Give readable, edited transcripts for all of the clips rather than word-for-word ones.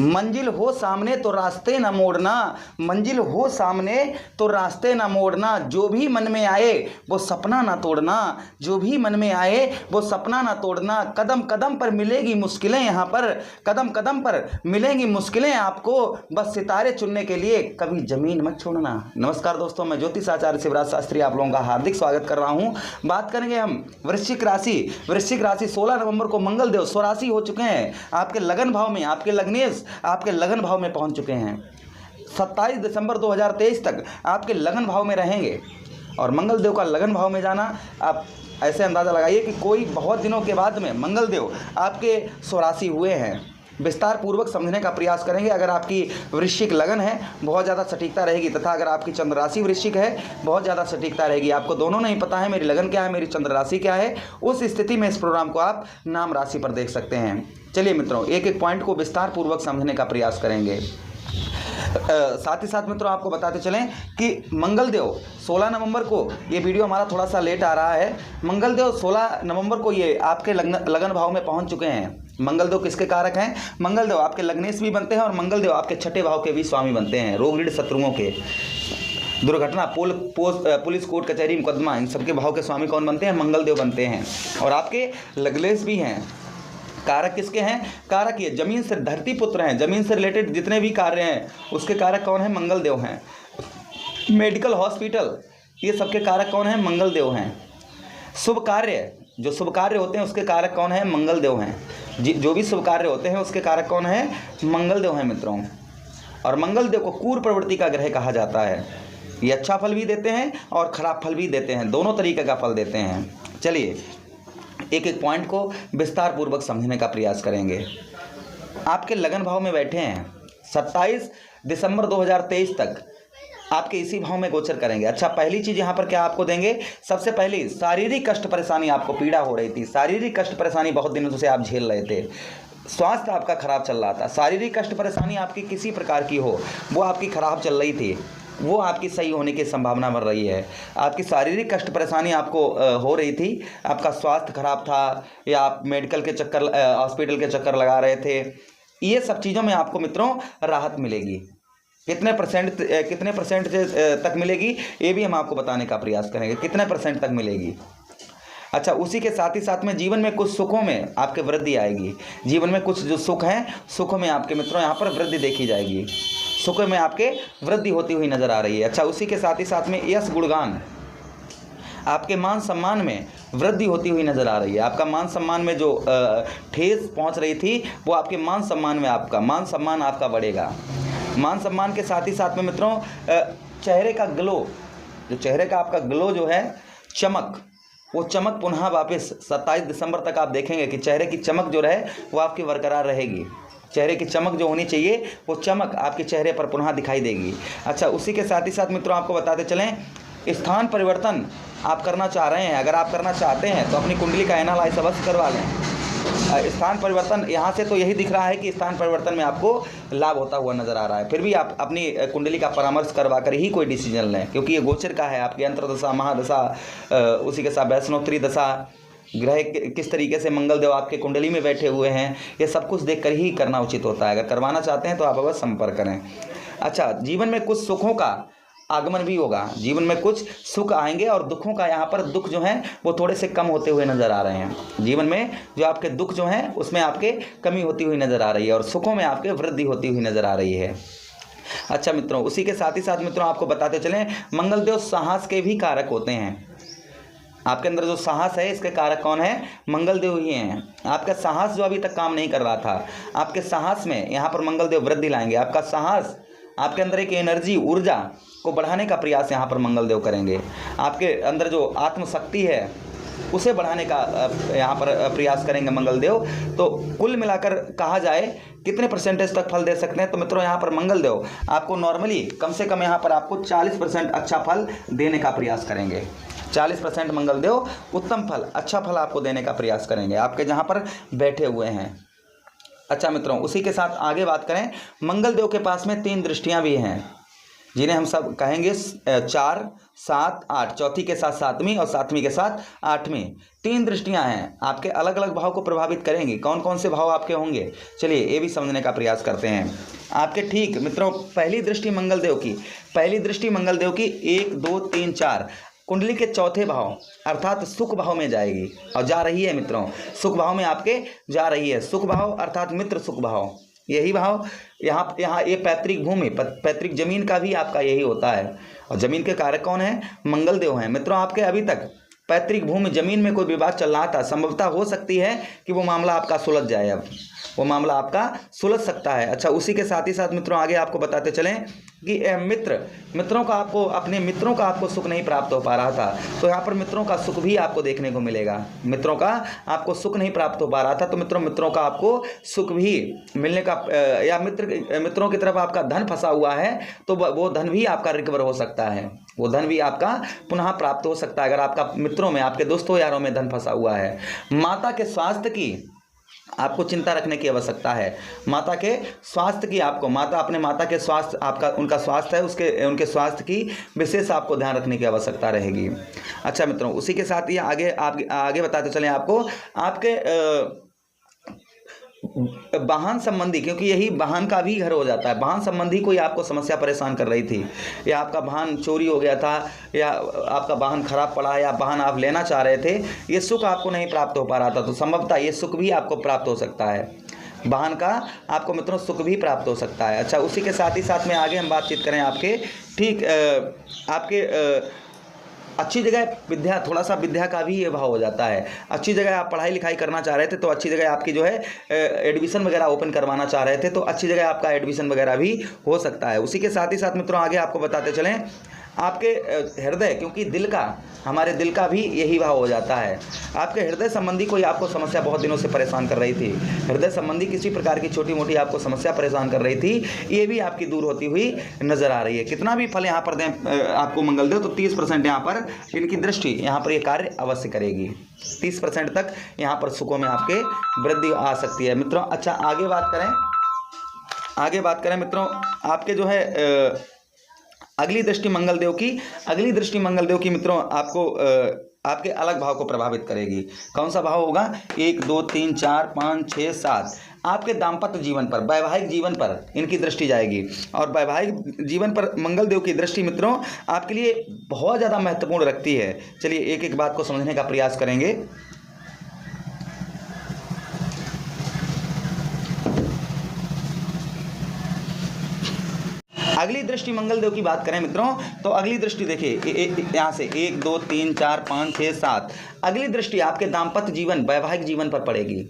मंजिल हो सामने तो रास्ते न मोड़ना, मंजिल हो सामने तो रास्ते न मोड़ना, जो भी मन में आए वो सपना ना तोड़ना, जो भी मन में आए वो सपना ना तोड़ना। कदम कदम पर मिलेगी मुश्किलें यहाँ पर, कदम कदम पर मिलेंगी मुश्किलें आपको, बस सितारे चुनने के लिए कभी जमीन मत छोड़ना। नमस्कार दोस्तों, मैं ज्योतिष आचार्य शिवराज शास्त्री आप लोगों का हार्दिक स्वागत कर रहा हूँ। बात करेंगे हम वृश्चिक राशि। वृश्चिक राशि 16 नवंबर को मंगल देव स्वराशि हो चुके हैं, आपके लगन भाव में, आपके लग्नेश आपके लगन भाव में पहुंच चुके हैं। 27 दिसंबर 2023 तक आपके लगन भाव में रहेंगे। और मंगल देव का लगन भाव में जाना, आप ऐसे अंदाज़ा लगाइए कि कोई बहुत दिनों के बाद में मंगल देव आपके स्वराशि हुए हैं। विस्तार पूर्वक समझने का प्रयास करेंगे। अगर आपकी वृश्चिक लगन है बहुत ज़्यादा सटीकता रहेगी, तथा अगर आपकी चंद्र राशि वृश्चिक है बहुत ज़्यादा सटीकता रहेगी। आपको दोनों नहीं पता है मेरी लगन क्या है, मेरी चंद्र राशि क्या है, उस स्थिति में इस प्रोग्राम को आप नाम राशि पर देख सकते हैं। चलिए मित्रों, एक एक पॉइंट को विस्तार पूर्वक समझने का प्रयास करेंगे। साथ ही साथ मित्रों आपको बताते चलें कि मंगल देव 16 नवंबर को, ये वीडियो हमारा थोड़ा सा लेट आ रहा है, मंगल देव 16 नवंबर को ये आपके लगन भाव में पहुंच चुके हैं। मंगल देव किसके कारक हैं? मंगल देव आपके लग्नेश भी बनते हैं और मंगल देव आपके छठे भाव के भी स्वामी बनते हैं। रोग ऋण शत्रुओं के, दुर्घटना, पुलिस कोर्ट कचहरी मुकदमा, इन सबके भाव के स्वामी कौन बनते हैं? मंगल देव बनते हैं। और आपके लग्नेश भी हैं। कारक किसके हैं? कारक ये जमीन से, धरती पुत्र हैं, जमीन से रिलेटेड जितने भी कार्य हैं उसके कारक कौन है? मंगल देव हैं। मेडिकल, हॉस्पिटल, ये सबके कारक कौन है? मंगल देव हैं। शुभ कार्य, जो शुभ कार्य होते हैं उसके कारक कौन है? मंगल देव हैं। जो भी शुभ कार्य होते हैं उसके कारक कौन है? मंगल देव हैं मित्रों। और मंगल देव को क्रूर प्रवृत्ति का ग्रह कहा जाता है। ये अच्छा फल भी देते हैं और खराब फल भी देते हैं, दोनों तरीके का फल देते हैं। चलिए एक एक पॉइंट को विस्तार पूर्वक समझने का प्रयास करेंगे। आपके लगन भाव में बैठे हैं, 27 दिसंबर 2023 तक आपके इसी भाव में गोचर करेंगे। अच्छा, पहली चीज़ यहाँ पर क्या आपको देंगे? सबसे पहली, शारीरिक कष्ट परेशानी, आपको पीड़ा हो रही थी, शारीरिक कष्ट परेशानी बहुत दिनों से आप झेल रहे थे, स्वास्थ्य आपका खराब चल रहा था, शारीरिक कष्ट परेशानी आपकी किसी प्रकार की हो, वो आपकी खराब चल रही थी, वो आपकी सही होने की संभावना बन रही है। आपकी शारीरिक कष्ट परेशानी आपको हो रही थी, आपका स्वास्थ्य खराब था, या आप मेडिकल के चक्कर, हॉस्पिटल के चक्कर लगा रहे थे, ये सब चीज़ों में आपको मित्रों राहत मिलेगी। कितने परसेंट तक मिलेगी ये भी हम आपको बताने का प्रयास करेंगे, कितने परसेंट तक मिलेगी। अच्छा, उसी के साथ ही साथ में जीवन में कुछ सुखों में आपके वृद्धि आएगी। जीवन में कुछ जो सुख हैं, सुखों में आपके मित्रों यहाँ पर वृद्धि देखी जाएगी, सुखों में आपके वृद्धि होती हुई नजर आ रही है। अच्छा, उसी के साथ ही साथ में यश गुणगान, आपके मान सम्मान में वृद्धि होती हुई नजर आ रही है। आपका मान सम्मान में जो ठेस पहुंच रही थी वो आपके मान सम्मान में, आपका मान सम्मान आपका बढ़ेगा। मान सम्मान के साथ ही साथ में मित्रों चेहरे का ग्लो, जो चेहरे का आपका ग्लो जो है, चमक, वो चमक पुनः वापस 27 दिसंबर तक आप देखेंगे कि चेहरे की चमक जो रहे वो आपकी बरकरार रहेगी। चेहरे की चमक जो होनी चाहिए वो चमक आपके चेहरे पर पुनः दिखाई देगी। अच्छा, उसी के साथ ही साथ मित्रों आपको बताते चलें, स्थान परिवर्तन आप करना चाह रहे हैं, अगर आप करना चाहते हैं तो अपनी कुंडली का एनालाइज अवश्य करवा लें। स्थान परिवर्तन यहाँ से तो यही दिख रहा है कि स्थान परिवर्तन में आपको लाभ होता हुआ नजर आ रहा है, फिर भी आप अपनी कुंडली का परामर्श करवा कर ही कोई डिसीजन लें, क्योंकि ये गोचर का है। आपकी अंतर्दशा, महादशा, उसी के साथ वैष्णोत्तरी दशा, ग्रह किस तरीके से मंगल देव आपके कुंडली में बैठे हुए हैं, ये सब कुछ देखकर ही करना उचित होता है। अगर करवाना चाहते हैं तो आप अवश्य संपर्क करें। अच्छा, जीवन में कुछ सुखों का आगमन भी होगा, जीवन में कुछ सुख आएंगे और दुखों का, यहाँ पर दुख जो हैं वो थोड़े से कम होते हुए नज़र आ रहे हैं। जीवन में जो आपके दुख जो हैं उसमें आपके कमी होती हुई नज़र आ रही है और सुखों में आपके वृद्धि होती हुई नज़र आ रही है। अच्छा मित्रों, उसी के साथ ही साथ मित्रों आपको बताते चलें, मंगल देव साहस के भी कारक होते हैं। आपके अंदर जो साहस है इसके कारक कौन है? मंगल देव ही हैं। आपका साहस जो अभी तक काम नहीं कर रहा था, आपके साहस में यहाँ पर मंगल देव वृद्धि लाएंगे। आपका साहस, आपके अंदर एक एनर्जी, ऊर्जा को बढ़ाने का प्रयास यहाँ पर मंगल देव करेंगे। आपके अंदर जो आत्मशक्ति है उसे बढ़ाने का यहाँ पर प्रयास करेंगे मंगल देव। तो कुल मिलाकर कहा जाए कितने परसेंटेज तक फल दे सकते हैं, तो मित्रों यहाँ पर मंगल देव आपको नॉर्मली कम से कम यहाँ पर आपको 40% अच्छा फल देने का प्रयास करेंगे। 40% मंगल देव उत्तम फल, अच्छा फल आपको देने का प्रयास करेंगे आपके जहाँ पर बैठे हुए हैं। अच्छा मित्रों, उसी के साथ आगे बात करें, मंगल देव के पास में 3 दृष्टियाँ भी हैं। जिन्हें हम सब कहेंगे 4, 7, 8, चौथी के साथ सातवीं और सातवीं के साथ आठवीं। 3 दृष्टियां हैं, आपके अलग अलग भाव को प्रभावित करेंगी। कौन कौन से भाव आपके होंगे, चलिए ये भी समझने का प्रयास करते हैं। आपके ठीक मित्रों, पहली दृष्टि मंगलदेव की, पहली दृष्टि मंगलदेव की 1, 2, 3, 4 कुंडली के चौथे भाव अर्थात सुख भाव में जाएगी और जा रही है मित्रों, सुख भाव में आपके जा रही है। सुख भाव अर्थात मित्र सुख भाव, यही भाव यहाँ ये पैतृक भूमि, पैतृक जमीन का भी आपका यही होता है। और जमीन के कारक कौन है, मंगलदेव हैं मित्रों। आपके अभी तक पैतृक भूमि जमीन में कोई विवाद चल रहा था, संभवतः हो सकती है कि वो मामला आपका सुलझ जाए, अब वो मामला आपका सुलझ सकता है। अच्छा, उसी के साथ ही साथ मित्रों आगे आपको बताते चलें कि मित्रों का आपको, अपने मित्रों का आपको सुख नहीं प्राप्त हो पा रहा था, तो यहाँ पर मित्रों का सुख भी आपको देखने को मिलेगा। मित्रों का आपको सुख नहीं प्राप्त हो पा रहा था, तो मित्रों का आपको सुख भी मिलने का, या मित्रों की तरफ आपका धन फंसा हुआ है तो वो धन भी आपका रिकवर हो सकता है, वो धन भी आपका पुनः प्राप्त हो सकता है अगर आपका मित्रों में, आपके दोस्तों यारों में धन फंसा हुआ है। माता के स्वास्थ्य की आपको चिंता रखने की आवश्यकता है। माता के स्वास्थ्य की आपको, अपने माता के स्वास्थ्य, आपका उनका स्वास्थ्य है, उनके स्वास्थ्य की विशेष आपको ध्यान रखने की आवश्यकता रहेगी। अच्छा मित्रों, उसी के साथ ही आगे बताते चलें आपको, आपके वाहन संबंधी, क्योंकि यही वाहन का भी घर हो जाता है, वाहन संबंधी कोई आपको समस्या परेशान कर रही थी, या आपका वाहन चोरी हो गया था, या आपका वाहन खराब पड़ा, या वाहन आप लेना चाह रहे थे, ये सुख आपको नहीं प्राप्त हो पा रहा था, तो संभवतः ये सुख भी आपको प्राप्त हो सकता है। वाहन का आपको मित्रों सुख भी प्राप्त हो सकता है। अच्छा, उसी के साथ ही साथ में आगे हम बातचीत करें आपके ठीक आपके अच्छी जगह विद्या, थोड़ा सा विद्या का भी ये भाव हो जाता है। अच्छी जगह आप पढ़ाई लिखाई करना चाह रहे थे, तो अच्छी जगह आपकी जो है एडमिशन वगैरह ओपन करवाना चाह रहे थे, तो अच्छी जगह आपका एडमिशन वगैरह भी हो सकता है। उसी के साथ ही साथ मित्रों आगे आपको बताते चलें, आपके हृदय, क्योंकि दिल का, हमारे दिल का भी यही भाव हो जाता है। आपके हृदय संबंधी कोई आपको समस्या बहुत दिनों से परेशान कर रही थी, हृदय संबंधी किसी प्रकार की छोटी मोटी आपको समस्या परेशान कर रही थी, ये भी आपकी दूर होती हुई नजर आ रही है। कितना भी फल यहाँ पर दें आपको मंगलदेव, तो 30% यहाँ पर इनकी दृष्टि यहाँ पर ये कार्य अवश्य करेगी। 30% तक यहाँ पर सुखों में आपके वृद्धि आ सकती है मित्रों। अच्छा, आगे बात करें मित्रों, आपके जो है अगली दृष्टि मंगलदेव की मित्रों आपको आपके अलग भाव को प्रभावित करेगी। कौन सा भाव होगा, 1, 2, 3, 4, 5, 6, 7 आपके दाम्पत्य जीवन पर, वैवाहिक जीवन पर इनकी दृष्टि जाएगी। और वैवाहिक जीवन पर मंगलदेव की दृष्टि मित्रों आपके लिए बहुत ज़्यादा महत्वपूर्ण रखती है। चलिए एक एक बात को समझने का प्रयास करेंगे। अगली दृष्टि मंगलदेव की बात करें मित्रों, तो अगली दृष्टि देखिए यहाँ से 1, 2, 3, 4, 5, 6, 7 अगली दृष्टि आपके दाम्पत्य जीवन, वैवाहिक जीवन पर पड़ेगी।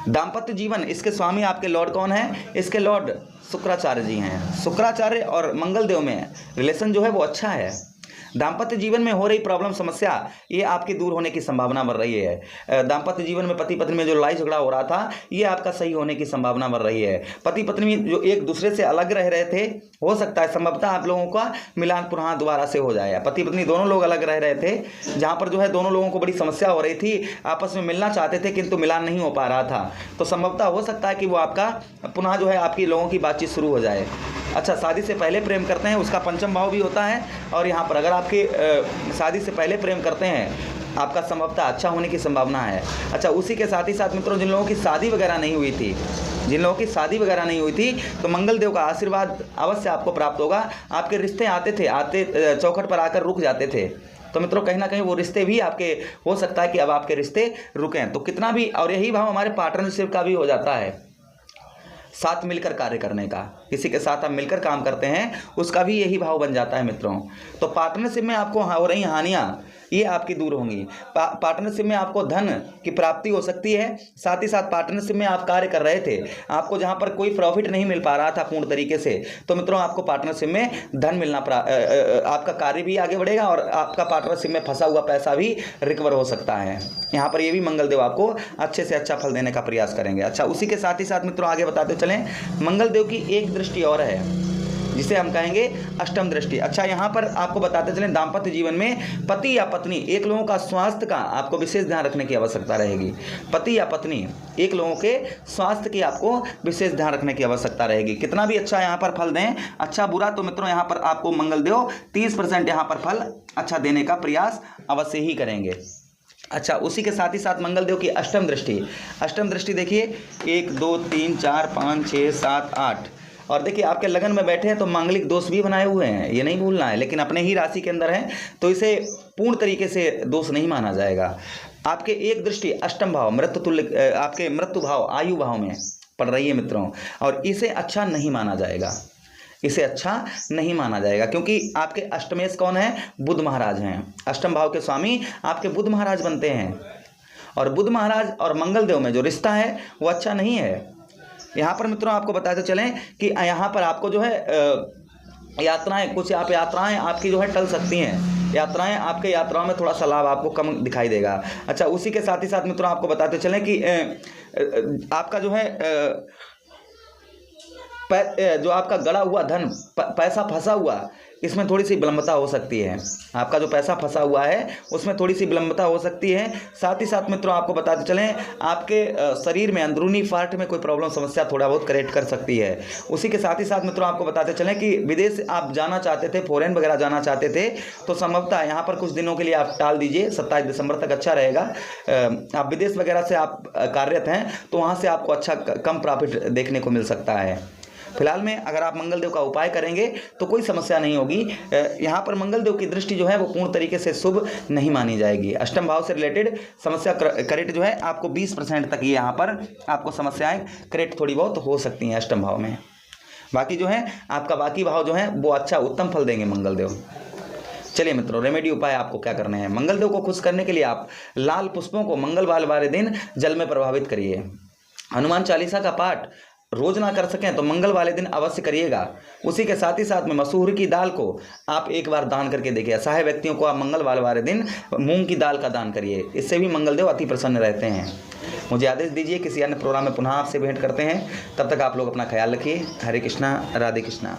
दाम्पत्य जीवन, इसके स्वामी आपके लॉर्ड कौन है, इसके लॉर्ड शुक्राचार्य जी हैं। शुक्राचार्य और मंगलदेव में रिलेशन जो है वो अच्छा है। दाम्पत्य जीवन में हो रही प्रॉब्लम, समस्या, ये आपकी दूर होने की संभावना बढ़ रही है। दाम्पत्य जीवन में पति पत्नी में जो लड़ाई झगड़ा हो रहा था, ये आपका सही होने की संभावना बढ़ रही है। पति पत्नी जो एक दूसरे से अलग रह रहे थे, हो सकता है संभवतः आप लोगों का मिलान पुनः दोबारा से हो जाए। पति पत्नी दोनों लोग अलग रह रहे थे, जहाँ पर जो है दोनों लोगों को बड़ी समस्या हो रही थी, आपस में मिलना चाहते थे किंतु मिलान नहीं हो पा रहा था, तो संभवतः हो सकता है कि वो आपका पुनः जो है आपकी लोगों की बातचीत शुरू हो जाए। अच्छा, शादी से पहले प्रेम करते हैं, उसका पंचम भाव भी होता है, और यहाँ पर अगर आपके शादी से पहले प्रेम करते हैं, आपका संभवतः अच्छा होने की संभावना है। अच्छा, उसी के साथ ही साथ मित्रों जिन लोगों की शादी वगैरह नहीं हुई थी, तो मंगलदेव का आशीर्वाद अवश्य आपको प्राप्त होगा। आपके रिश्ते आते चौखट पर आकर रुक जाते थे, तो मित्रों कहीं ना कहीं वो रिश्ते भी आपके, हो सकता है कि अब आपके रिश्ते रुकें। तो कितना भी, और यही भाव हमारे पार्टनरशिप का भी हो जाता है, साथ मिलकर कार्य करने का, किसी के साथ आप मिलकर काम करते हैं, उसका भी यही भाव बन जाता है मित्रों। तो पार्टनरशिप में आपको हो रही हानियाँ, ये आपकी दूर होंगी। पार्टनरशिप में आपको धन की प्राप्ति हो सकती है। साथ ही साथ पार्टनरशिप में आप कार्य कर रहे थे, आपको जहाँ पर कोई प्रॉफिट नहीं मिल पा रहा था पूर्ण तरीके से, तो मित्रों आपको पार्टनरशिप में धन मिलना, आपका कार्य भी आगे बढ़ेगा और आपका पार्टनरशिप में फंसा हुआ पैसा भी रिकवर हो सकता है। यहाँ पर ये भी मंगलदेव आपको अच्छे से अच्छा फल देने का प्रयास करेंगे। अच्छा, उसी के साथ ही साथ मित्रों आगे बताते चलें, मंगलदेव की एक दृष्टि और है, जिसे हम कहेंगे अष्टम दृष्टि। अच्छा, यहाँ पर आपको बताते चलें दाम्पत्य जीवन में पति या पत्नी एक लोगों का स्वास्थ्य का आपको विशेष ध्यान रखने की आवश्यकता रहेगी। पति या पत्नी एक लोगों के स्वास्थ्य की आपको विशेष ध्यान रखने की आवश्यकता रहेगी। कितना भी अच्छा यहाँ पर फल दें, अच्छा बुरा, तो मित्रों यहाँ पर आपको मंगलदेव 30% यहाँ पर फल अच्छा देने का प्रयास अवश्य ही करेंगे। अच्छा, उसी के साथ ही साथ मंगलदेव की अष्टम दृष्टि देखिए 1 2 3 4 5 6 7 8, और देखिए आपके लगन में बैठे हैं तो मांगलिक दोष भी बनाए हुए हैं, ये नहीं भूलना है, लेकिन अपने ही राशि के अंदर है तो इसे पूर्ण तरीके से दोष नहीं माना जाएगा। आपके एक दृष्टि अष्टम भाव मृत्यु तुल्य, आपके मृत्यु भाव आयु भाव में पड़ रही है मित्रों, और इसे अच्छा नहीं माना जाएगा, इसे अच्छा नहीं माना जाएगा, क्योंकि आपके अष्टमेश कौन है? बुध महाराज हैं। अष्टम भाव के स्वामी आपके बुध महाराज बनते हैं, और बुध महाराज और मंगलदेव में जो रिश्ता है वो अच्छा नहीं है। यहाँ पर मित्रों आपको बताते चलें कि यहाँ पर आपको जो है यात्राएं, कुछ आप यात्राएं आपकी जो है टल सकती हैं, यात्राएं आपके यात्राओं में थोड़ा सा लाभ आपको कम दिखाई देगा। अच्छा, उसी के साथ ही साथ मित्रों आपको बताते चलें कि आपका जो है जो आपका गड़ा हुआ धन, पैसा फंसा हुआ, इसमें थोड़ी सी विलंबता हो सकती है। आपका जो पैसा फंसा हुआ है उसमें थोड़ी सी विलंबता हो सकती है। साथ ही साथ मित्रों आपको बताते चलें आपके शरीर में अंदरूनी पार्ट में कोई प्रॉब्लम समस्या थोड़ा बहुत करेक्ट कर सकती है। उसी के साथ ही साथ मित्रों आपको बताते चलें कि विदेश आप जाना चाहते थे, फॉरेन वगैरह जाना चाहते थे, तो संभवतः यहाँ पर कुछ दिनों के लिए आप टाल दीजिए, 27 दिसंबर तक अच्छा रहेगा। आप विदेश वगैरह से आप कार्यरत हैं तो वहाँ से आपको अच्छा कम प्रॉफिट देखने को मिल सकता है। फिलहाल में अगर आप मंगलदेव का उपाय करेंगे तो कोई समस्या नहीं होगी। यहाँ पर मंगलदेव की दृष्टि जो है वो पूर्ण तरीके से शुभ नहीं मानी जाएगी। अष्टम भाव से रिलेटेड समस्या करेक्ट जो है आपको 20% तक ही यहाँ पर आपको समस्याएं करेक्ट थोड़ी बहुत हो सकती हैं अष्टम भाव में। बाकी जो है आपका बाकी भाव जो है वो अच्छा उत्तम फल देंगे मंगलदेव। चलिए मित्रों, रेमेडी उपाय आपको क्या करने हैं। मंगलदेव को खुश करने के लिए आप लाल पुष्पों को मंगलवार वाले दिन जल में प्रभावित करिए। हनुमान चालीसा का पाठ रोज ना कर सकें तो मंगल वाले दिन अवश्य करिएगा। उसी के साथ ही साथ में मसूर की दाल को आप एक बार दान करके देखिए। असहाय व्यक्तियों को आप मंगल वाले दिन मूंग की दाल का दान करिए, इससे भी मंगलदेव अति प्रसन्न रहते हैं। मुझे आदेश दीजिए, किसी अन्य प्रोग्राम में पुनः आपसे भेंट करते हैं। तब तक आप लोग अपना ख्याल रखिए। हरे कृष्णा, राधे कृष्णा।